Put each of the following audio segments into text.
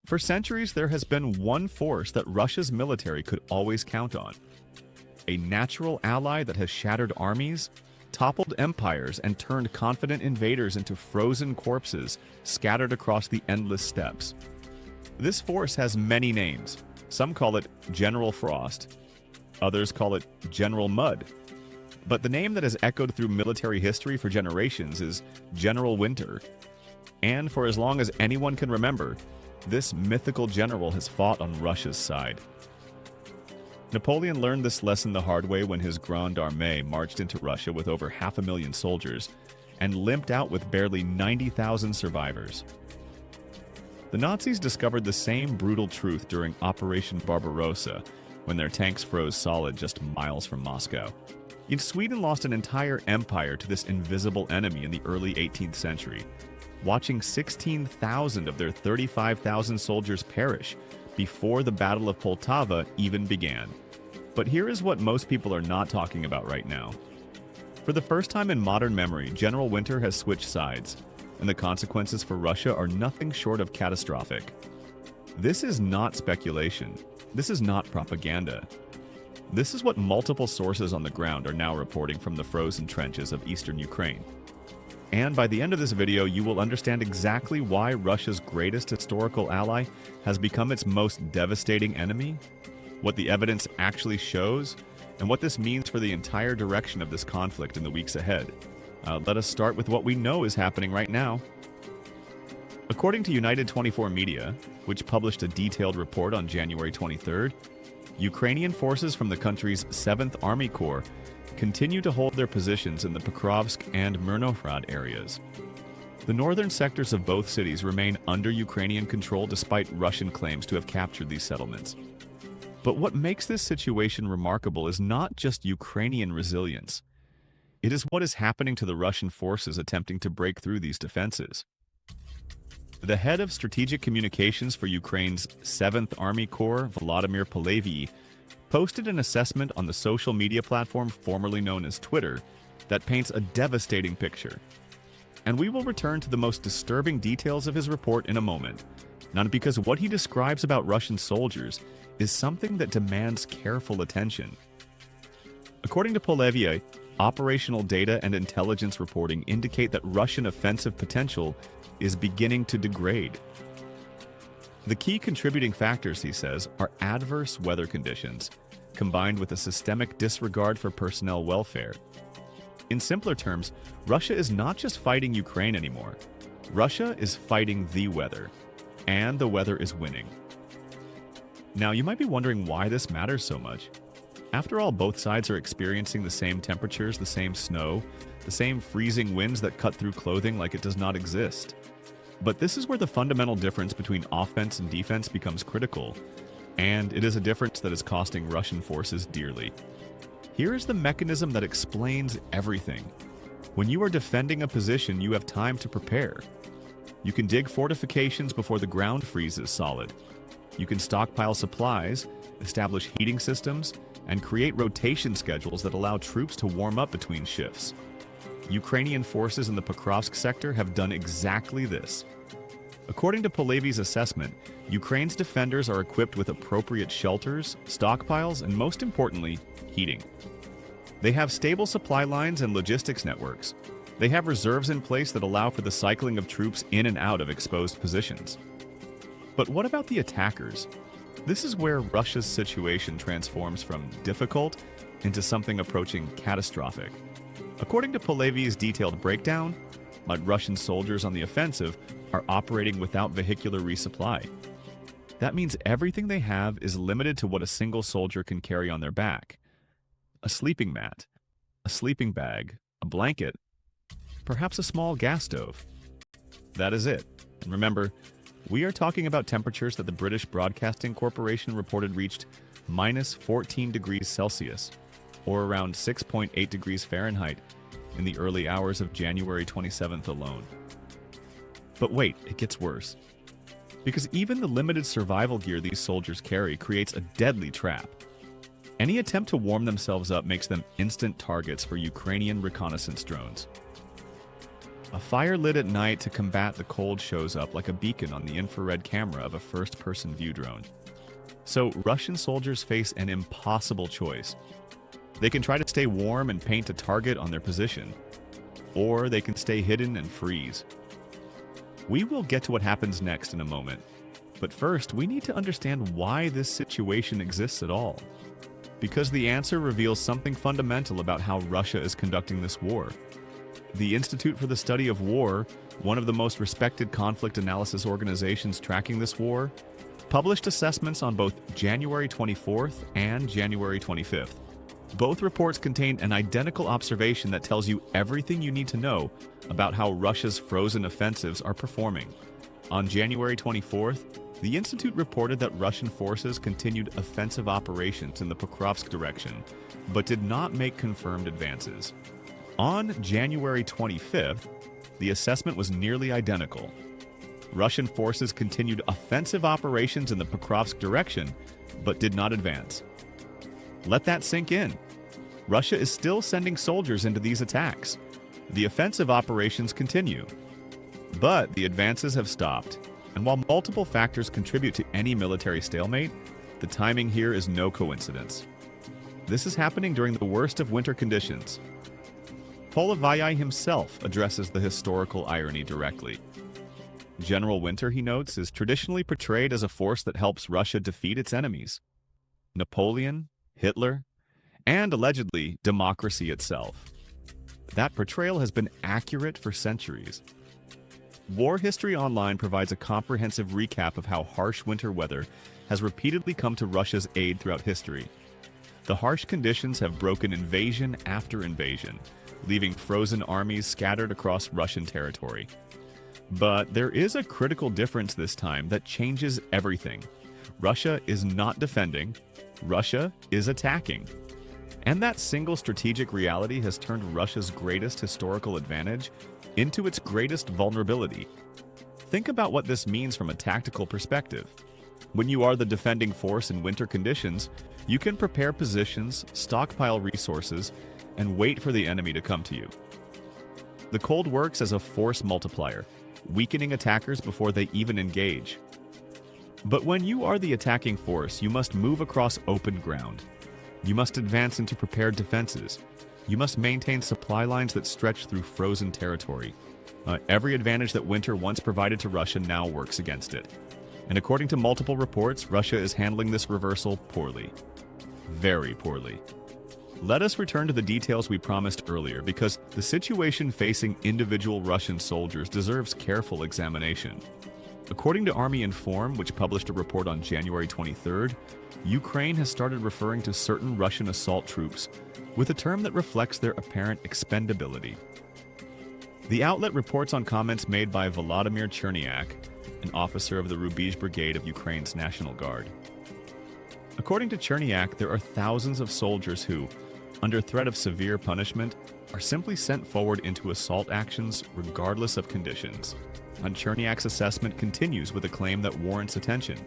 For centuries, there has been one force that Russia's military could always count on. A natural ally that has shattered armies, toppled empires, and turned confident invaders into frozen corpses scattered across the endless steppes. This force has many names. Some call it General Frost. Others call it General Mud. But the name that has echoed through military history for generations is General Winter. And for as long as anyone can remember, this mythical general has fought on Russia's side. Napoleon learned this lesson the hard way when his Grande Armée marched into Russia with over 500,000 soldiers and limped out with barely 90,000 survivors. The Nazis discovered the same brutal truth during Operation Barbarossa, when their tanks froze solid just miles from Moscow. Yet Sweden lost an entire empire to this invisible enemy in the early 18th century, watching 16,000 of their 35,000 soldiers perish before the Battle of Poltava even began. But here is what most people are not talking about right now. For the first time in modern memory, General Winter has switched sides, and the consequences for Russia are nothing short of catastrophic. This is not speculation. This is not propaganda. This is what multiple sources on the ground are now reporting from the frozen trenches of eastern Ukraine. And by the end of this video, you will understand exactly why Russia's greatest historical ally has become its most devastating enemy, what the evidence actually shows, and what this means for the entire direction of this conflict in the weeks ahead. Let us start with what we know is happening right now. According to United 24 Media, which published a detailed report on January 23rd, Ukrainian forces from the country's 7th Army Corps continue to hold their positions in the Pokrovsk and Myrnohrad areas. The northern sectors of both cities remain under Ukrainian control despite Russian claims to have captured these settlements. But what makes this situation remarkable is not just Ukrainian resilience. It is what is happening to the Russian forces attempting to break through these defenses. The head of strategic communications for Ukraine's 7th Army Corps, Volodymyr Polevyi, posted an assessment on the social media platform formerly known as Twitter that paints a devastating picture. And we will return to the most disturbing details of his report in a moment, not because what he describes about Russian soldiers is something that demands careful attention. According to Polevyi, operational data and intelligence reporting indicate that Russian offensive potential is beginning to degrade. The key contributing factors, he says, are adverse weather conditions, combined with a systemic disregard for personnel welfare. In simpler terms, Russia is not just fighting Ukraine anymore. Russia is fighting the weather, and the weather is winning. Now, you might be wondering why this matters so much. After all, both sides are experiencing the same temperatures, the same snow, the same freezing winds that cut through clothing like it does not exist. But this is where the fundamental difference between offense and defense becomes critical, and it is a difference that is costing Russian forces dearly. Here is the mechanism that explains everything. When you are defending a position, you have time to prepare. You can dig fortifications before the ground freezes solid. You can stockpile supplies, establish heating systems, and create rotation schedules that allow troops to warm up between shifts. Ukrainian forces in the Pokrovsk sector have done exactly this. According to Polevyi's assessment, Ukraine's defenders are equipped with appropriate shelters, stockpiles, and most importantly, heating. They have stable supply lines and logistics networks. They have reserves in place that allow for the cycling of troops in and out of exposed positions. But what about the attackers? This is where Russia's situation transforms from difficult into something approaching catastrophic. According to Polevyi's detailed breakdown, Russian soldiers on the offensive are operating without vehicular resupply. That means everything they have is limited to what a single soldier can carry on their back. A sleeping mat, a sleeping bag, a blanket, perhaps a small gas stove. That is it. And remember, we are talking about temperatures that the British Broadcasting Corporation reported reached minus 14 degrees Celsius, or around 6.8 degrees Fahrenheit, in the early hours of January 27th alone. But wait, it gets worse. Because even the limited survival gear these soldiers carry creates a deadly trap. Any attempt to warm themselves up makes them instant targets for Ukrainian reconnaissance drones. A fire lit at night to combat the cold shows up like a beacon on the infrared camera of a first-person view drone. So Russian soldiers face an impossible choice. They can try to stay warm and paint a target on their position, or they can stay hidden and freeze. We will get to what happens next in a moment, but first we need to understand why this situation exists at all. Because the answer reveals something fundamental about how Russia is conducting this war. The Institute for the Study of War, one of the most respected conflict analysis organizations tracking this war, published assessments on both January 24th and January 25th. Both reports contain an identical observation that tells you everything you need to know about how Russia's frozen offensives are performing. On January 24th, the Institute reported that Russian forces continued offensive operations in the Pokrovsk direction, but did not make confirmed advances. On January 25th, the assessment was nearly identical. Russian forces continued offensive operations in the Pokrovsk direction, but did not advance. Let that sink in. Russia is still sending soldiers into these attacks. The offensive operations continue. But the advances have stopped. And while multiple factors contribute to any military stalemate, the timing here is no coincidence. This is happening during the worst of winter conditions. Polovayai himself addresses the historical irony directly. General Winter, he notes, is traditionally portrayed as a force that helps Russia defeat its enemies. Napoleon, Hitler, and allegedly democracy itself. That portrayal has been accurate for centuries. War History Online provides a comprehensive recap of how harsh winter weather has repeatedly come to Russia's aid throughout history. The harsh conditions have broken invasion after invasion, leaving frozen armies scattered across Russian territory. But there is a critical difference this time that changes everything. Russia is not defending, Russia is attacking. And that single strategic reality has turned Russia's greatest historical advantage into its greatest vulnerability. Think about what this means from a tactical perspective. When you are the defending force in winter conditions, you can prepare positions, stockpile resources, and wait for the enemy to come to you. The cold works as a force multiplier, weakening attackers before they even engage. But when you are the attacking force, you must move across open ground. You must advance into prepared defenses. You must maintain supply lines that stretch through frozen territory. Every advantage that winter once provided to Russia now works against it. And according to multiple reports, Russia is handling this reversal poorly. Very poorly. Let us return to the details we promised earlier, because the situation facing individual Russian soldiers deserves careful examination. According to Army Inform, which published a report on January 23rd, Ukraine has started referring to certain Russian assault troops with a term that reflects their apparent expendability. The outlet reports on comments made by Volodymyr Chernyak, an officer of the Rubizh Brigade of Ukraine's National Guard. According to Chernyak, there are thousands of soldiers who, under threat of severe punishment, are simply sent forward into assault actions regardless of conditions. And Chernyak's assessment continues with a claim that warrants attention.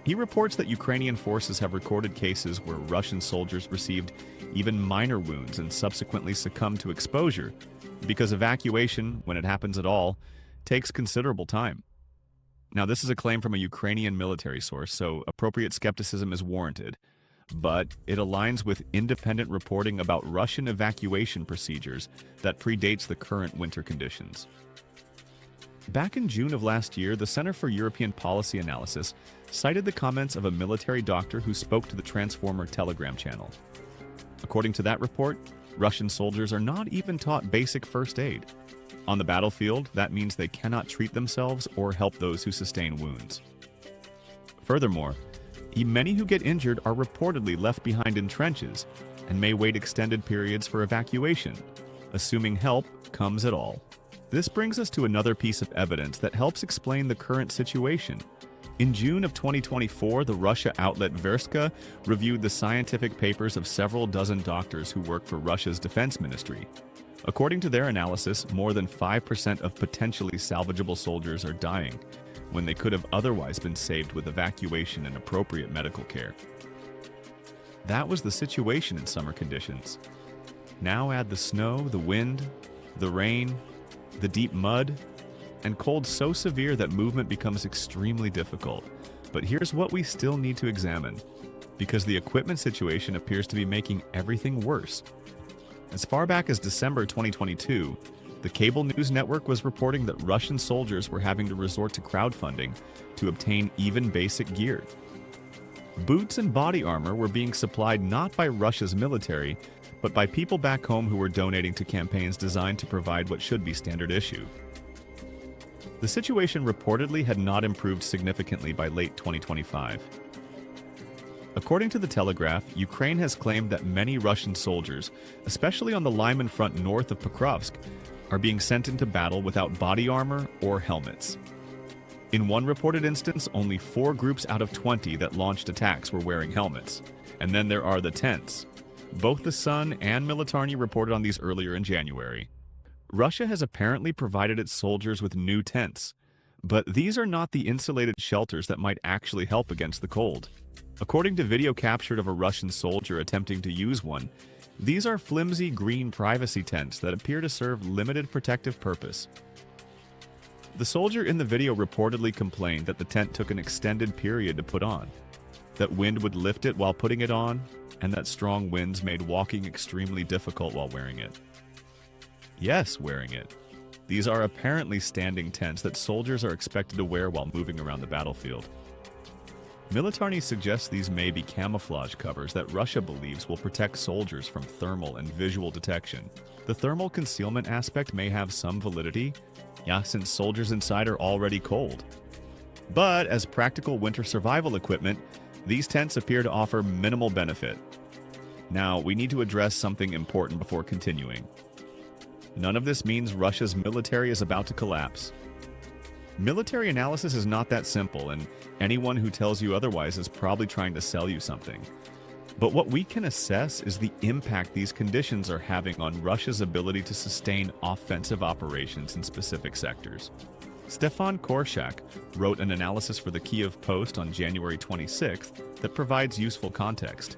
He reports that Ukrainian forces have recorded cases where Russian soldiers received even minor wounds and subsequently succumbed to exposure, because evacuation, when it happens at all, takes considerable time. Now, this is a claim from a Ukrainian military source, so appropriate skepticism is warranted, but it aligns with independent reporting about Russian evacuation procedures that predates the current winter conditions. Back in June of last year, the Center for European Policy Analysis cited the comments of a military doctor who spoke to the Transformer Telegram channel. According to that report, Russian soldiers are not even taught basic first aid. On the battlefield, that means they cannot treat themselves or help those who sustain wounds. Furthermore, many who get injured are reportedly left behind in trenches and may wait extended periods for evacuation, assuming help comes at all. This brings us to another piece of evidence that helps explain the current situation. In June of 2024, the Russia outlet Verska reviewed the scientific papers of several dozen doctors who work for Russia's defense ministry. According to their analysis, more than 5% of potentially salvageable soldiers are dying, when they could have otherwise been saved with evacuation and appropriate medical care. That was the situation in summer conditions. Now add the snow, the wind, the rain, the deep mud, and cold so severe that movement becomes extremely difficult. But here's what we still need to examine, because the equipment situation appears to be making everything worse. As far back as December 2022, the cable news network was reporting that Russian soldiers were having to resort to crowdfunding to obtain even basic gear. Boots and body armor were being supplied not by Russia's military, but by people back home who were donating to campaigns designed to provide what should be standard issue. The situation reportedly had not improved significantly by late 2025. According to the Telegraph, Ukraine has claimed that many Russian soldiers, especially on the Lyman front north of Pokrovsk, are being sent into battle without body armor or helmets. In one reported instance, only 4 groups out of 20 that launched attacks were wearing helmets. And then there are the tents. Both the Sun and Militarny reported on these earlier in January. Russia has apparently provided its soldiers with new tents, but these are not the insulated shelters that might actually help against the cold. According to video captured of a Russian soldier attempting to use one, these are flimsy green privacy tents that appear to serve limited protective purpose. The soldier in the video reportedly complained that the tent took an extended period to put on, that wind would lift it while putting it on, and that strong winds made walking extremely difficult while wearing it. Yes, wearing it. These are apparently standing tents that soldiers are expected to wear while moving around the battlefield. Militarny suggests these may be camouflage covers that Russia believes will protect soldiers from thermal and visual detection. The thermal concealment aspect may have some validity, since soldiers inside are already cold. But as practical winter survival equipment, these tents appear to offer minimal benefit. Now, we need to address something important before continuing. None of this means Russia's military is about to collapse. Military analysis is not that simple, and anyone who tells you otherwise is probably trying to sell you something. But what we can assess is the impact these conditions are having on Russia's ability to sustain offensive operations in specific sectors. Stefan Korshak wrote an analysis for the Kyiv Post on January 26th that provides useful context.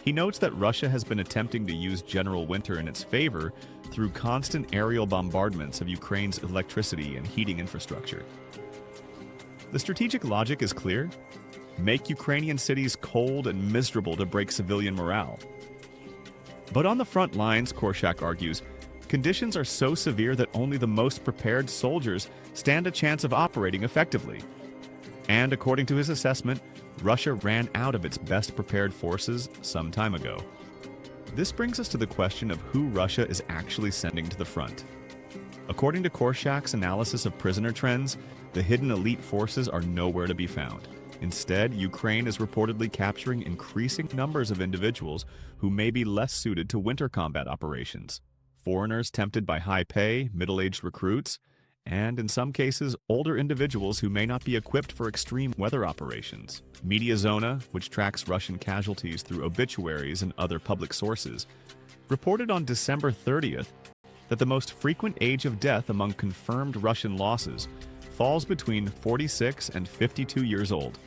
He notes that Russia has been attempting to use general winter in its favor through constant aerial bombardments of Ukraine's electricity and heating infrastructure. The strategic logic is clear. Make Ukrainian cities cold and miserable to break civilian morale. But on the front lines, Korshak argues, conditions are so severe that only the most prepared soldiers stand a chance of operating effectively. And according to his assessment, Russia ran out of its best prepared forces some time ago. This brings us to the question of who Russia is actually sending to the front. According to Korshak's analysis of prisoner trends, the hidden elite forces are nowhere to be found. Instead, Ukraine is reportedly capturing increasing numbers of individuals who may be less suited to winter combat operations. Foreigners tempted by high pay, middle-aged recruits, and in some cases, older individuals who may not be equipped for extreme weather operations. Mediazona, which tracks Russian casualties through obituaries and other public sources, reported on December 30th that the most frequent age of death among confirmed Russian losses falls between 46 and 52 years old.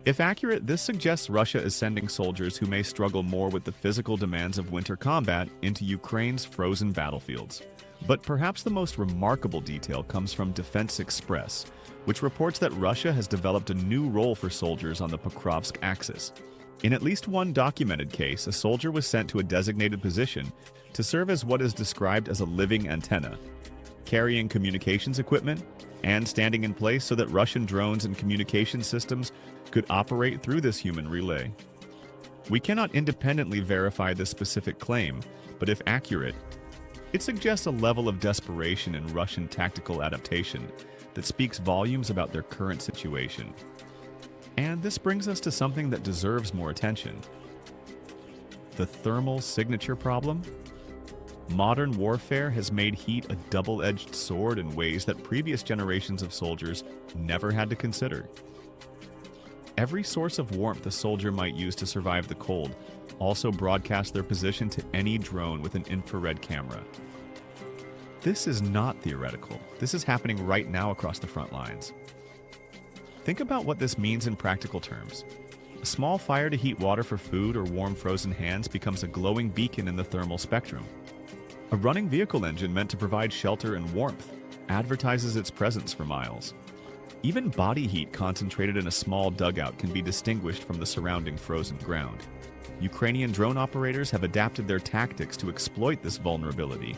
If accurate, this suggests Russia is sending soldiers who may struggle more with the physical demands of winter combat into Ukraine's frozen battlefields. But perhaps the most remarkable detail comes from Defense Express, which reports that Russia has developed a new role for soldiers on the Pokrovsk axis. In at least one documented case, a soldier was sent to a designated position to serve as what is described as a living antenna, carrying communications equipment and standing in place so that Russian drones and communication systems could operate through this human relay. We cannot independently verify this specific claim, but if accurate, it suggests a level of desperation in Russian tactical adaptation that speaks volumes about their current situation. And this brings us to something that deserves more attention. The thermal signature problem? Modern warfare has made heat a double-edged sword in ways that previous generations of soldiers never had to consider. Every source of warmth a soldier might use to survive the cold also broadcasts their position to any drone with an infrared camera. This is not theoretical. This is happening right now across the front lines. Think about what this means in practical terms. A small fire to heat water for food or warm frozen hands becomes a glowing beacon in the thermal spectrum. A running vehicle engine meant to provide shelter and warmth advertises its presence for miles. Even body heat concentrated in a small dugout can be distinguished from the surrounding frozen ground. Ukrainian drone operators have adapted their tactics to exploit this vulnerability,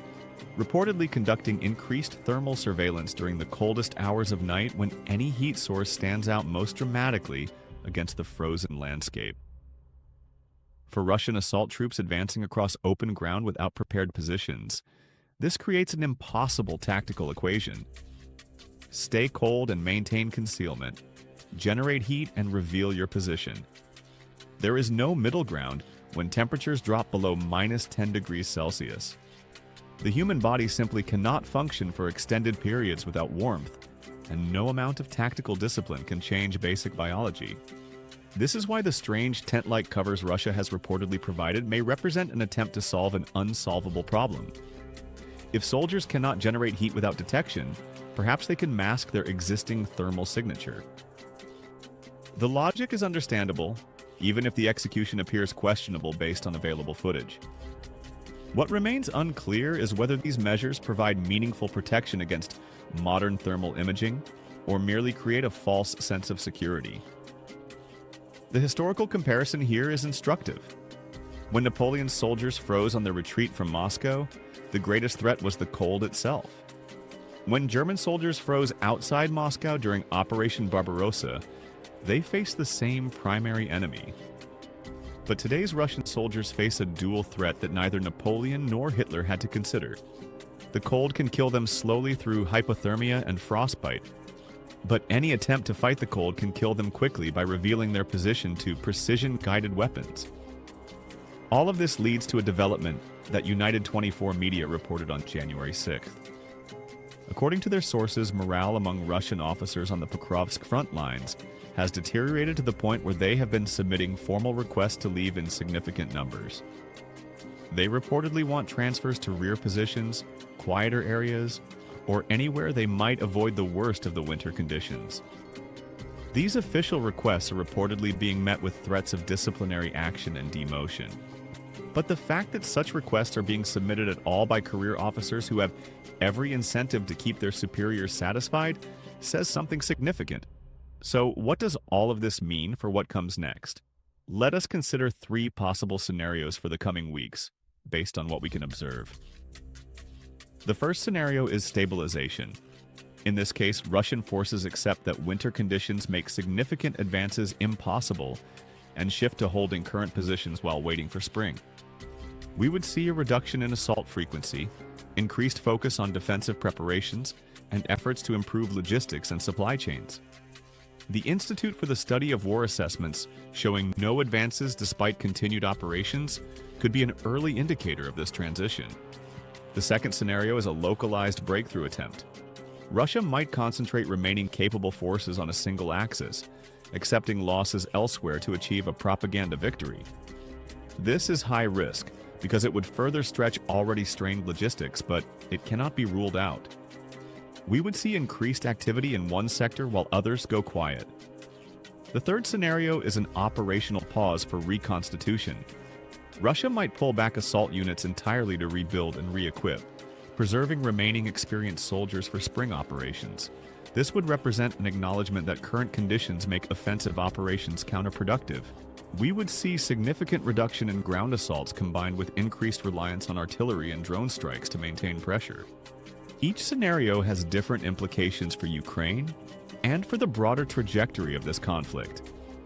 reportedly conducting increased thermal surveillance during the coldest hours of night when any heat source stands out most dramatically against the frozen landscape. For Russian assault troops advancing across open ground without prepared positions, this creates an impossible tactical equation. Stay cold and maintain concealment. Generate heat and reveal your position. There is no middle ground when temperatures drop below -10 degrees Celsius. The human body simply cannot function for extended periods without warmth, and no amount of tactical discipline can change basic biology. This is why the strange tent-like covers Russia has reportedly provided may represent an attempt to solve an unsolvable problem. If soldiers cannot generate heat without detection, perhaps they can mask their existing thermal signature. The logic is understandable, even if the execution appears questionable based on available footage. What remains unclear is whether these measures provide meaningful protection against modern thermal imaging or merely create a false sense of security. The historical comparison here is instructive. When Napoleon's soldiers froze on their retreat from Moscow, the greatest threat was the cold itself. When German soldiers froze outside Moscow during Operation Barbarossa, they faced the same primary enemy. But today's Russian soldiers face a dual threat that neither Napoleon nor Hitler had to consider. The cold can kill them slowly through hypothermia and frostbite, but any attempt to fight the cold can kill them quickly by revealing their position to precision-guided weapons. All of this leads to a development that United 24 media reported on January 6th. According to their sources, morale among Russian officers on the Pokrovsk front lines has deteriorated to the point where they have been submitting formal requests to leave in significant numbers. They reportedly want transfers to rear positions, quieter areas, or anywhere they might avoid the worst of the winter conditions. These official requests are reportedly being met with threats of disciplinary action and demotion. But the fact that such requests are being submitted at all by career officers who have every incentive to keep their superiors satisfied says something significant. So what does all of this mean for what comes next? Let us consider 3 possible scenarios for the coming weeks, based on what we can observe. The first scenario is stabilization. In this case, Russian forces accept that winter conditions make significant advances impossible and shift to holding current positions while waiting for spring. We would see a reduction in assault frequency, increased focus on defensive preparations, and efforts to improve logistics and supply chains. The Institute for the Study of War Assessments, showing no advances despite continued operations, could be an early indicator of this transition. The second scenario is a localized breakthrough attempt. Russia might concentrate remaining capable forces on a single axis, accepting losses elsewhere to achieve a propaganda victory. This is high risk because it would further stretch already strained logistics, but it cannot be ruled out. We would see increased activity in one sector while others go quiet. The third scenario is an operational pause for reconstitution. Russia might pull back assault units entirely to rebuild and re-equip, preserving remaining experienced soldiers for spring operations. This would represent an acknowledgement that current conditions make offensive operations counterproductive. We would see significant reduction in ground assaults combined with increased reliance on artillery and drone strikes to maintain pressure. Each scenario has different implications for Ukraine and for the broader trajectory of this conflict.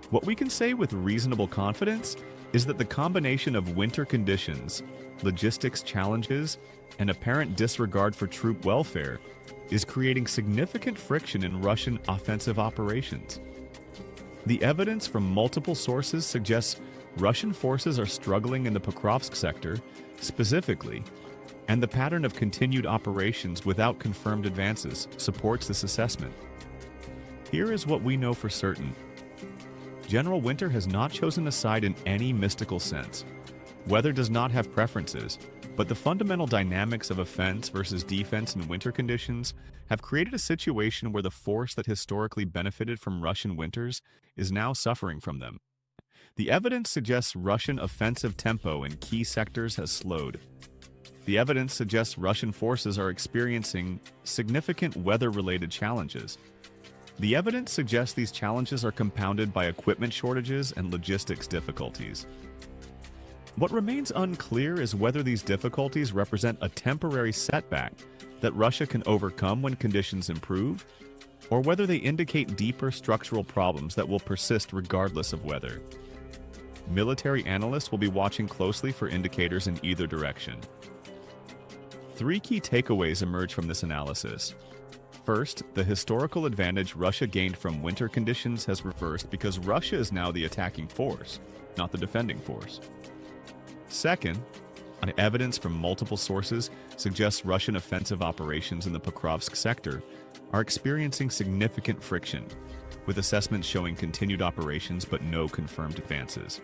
What we can say with reasonable confidence is that the combination of winter conditions, logistics challenges, and apparent disregard for troop welfare is creating significant friction in Russian offensive operations. The evidence from multiple sources suggests Russian forces are struggling in the Pokrovsk sector, specifically, and the pattern of continued operations without confirmed advances supports this assessment. Here is what we know for certain. General Winter has not chosen a side in any mystical sense. Weather does not have preferences, but the fundamental dynamics of offense versus defense in winter conditions have created a situation where the force that historically benefited from Russian winters is now suffering from them. The evidence suggests Russian offensive tempo in key sectors has slowed. The evidence suggests Russian forces are experiencing significant weather-related challenges. The evidence suggests these challenges are compounded by equipment shortages and logistics difficulties. What remains unclear is whether these difficulties represent a temporary setback that Russia can overcome when conditions improve, or whether they indicate deeper structural problems that will persist regardless of weather. Military analysts will be watching closely for indicators in either direction. Three key takeaways emerge from this analysis. First, the historical advantage Russia gained from winter conditions has reversed because Russia is now the attacking force, not the defending force. Second, evidence from multiple sources suggests Russian offensive operations in the Pokrovsk sector are experiencing significant friction, with assessments showing continued operations but no confirmed advances.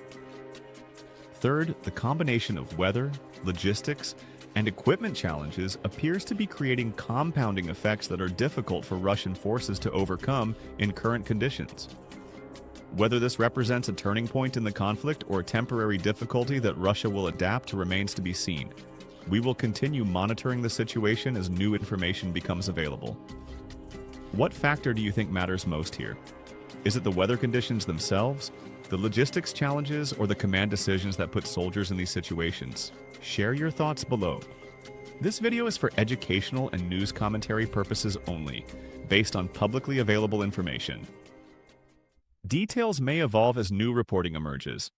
Third, the combination of weather, logistics, and equipment challenges appears to be creating compounding effects that are difficult for Russian forces to overcome in current conditions. Whether this represents a turning point in the conflict or a temporary difficulty that Russia will adapt to remains to be seen. We will continue monitoring the situation as new information becomes available. What factor do you think matters most here? Is it the weather conditions themselves, the logistics challenges, or the command decisions that put soldiers in these situations? Share your thoughts below. This video is for educational and news commentary purposes only, based on publicly available information. Details may evolve as new reporting emerges.